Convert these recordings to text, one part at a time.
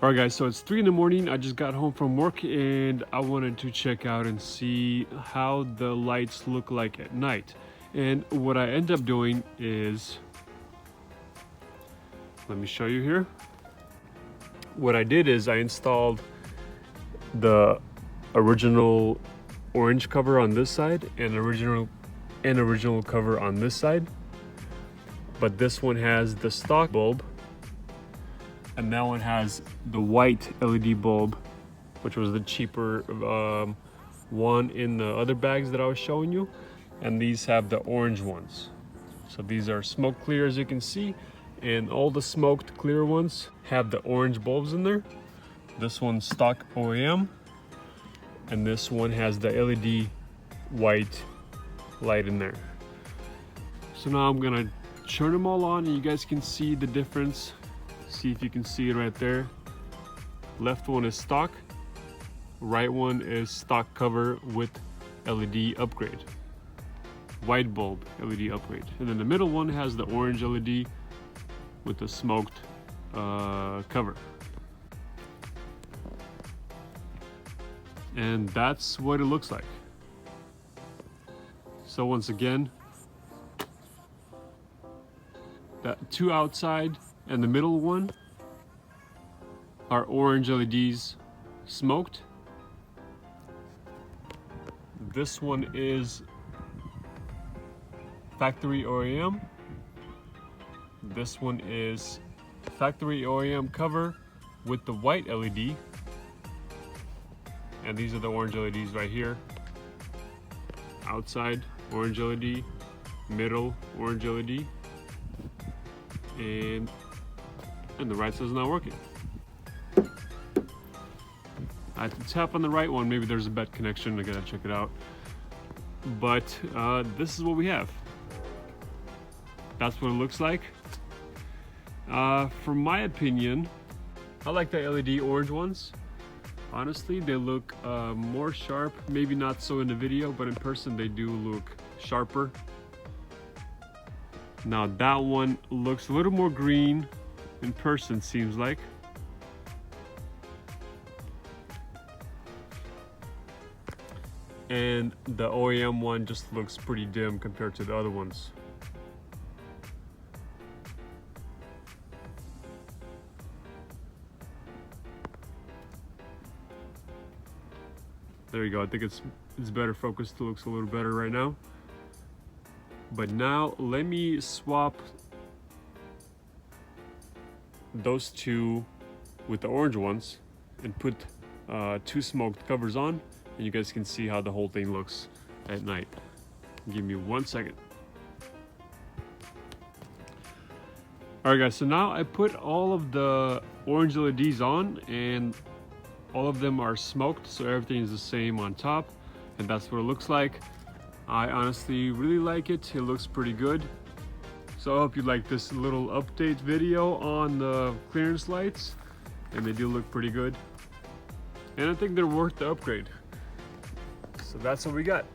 Alright guys, so it's 3 in the morning. I just got home from work and I wanted to check out and see how the lights look like at night. And what I end up doing is, let me show you here. What I did is I installed the original orange cover on this side and original cover on this side. But this one has the stock bulb, and that one has the white LED bulb, which was the cheaper one in the other bags that I was showing you. And these have the orange ones. So these are smoke clear, as you can see, and all the smoked clear ones have the orange bulbs in there. This one's stock OEM, and this one has the LED white light in there. So now I'm gonna turn them all on and you guys can see the difference. See if you can see it right there. Left one is stock, right one is stock cover with LED upgrade, white bulb LED upgrade, and then the middle one has the orange LED with the smoked cover. And that's what it looks like. So once again, that two outside and the middle one are orange LEDs smoked. This one is factory OEM. This one is factory OEM cover with the white LED. And these are the orange LEDs right here. Outside, orange LED, middle, orange LED, and the right side's not working. I have to tap on the right one. Maybe there's a bad connection. I gotta check it out. But this is what we have. That's what it looks like. From my opinion, I like the LED orange ones. Honestly, they look more sharp. Maybe not so in the video, but in person they do look sharper. Now that one looks a little more green in person, seems like. And the OEM one just looks pretty dim compared to the other ones. There you go. I think it's better focused. It looks a little better right now. But now let me swap those two with the orange ones and put two smoked covers on, and you guys can see how the whole thing looks at night. Give me 1 second. Alright guys, so now I put all of the orange LEDs on and all of them are smoked, so everything is the same on top, and that's what it looks like. I honestly really like it. It looks pretty good. So I hope you like this little update video on the clearance lights, and they do look pretty good. And I think they're worth the upgrade. So that's what we got.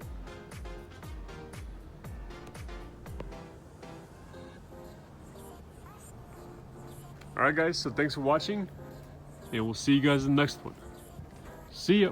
Alright guys, so thanks for watching, and we'll see you guys in the next one. See ya.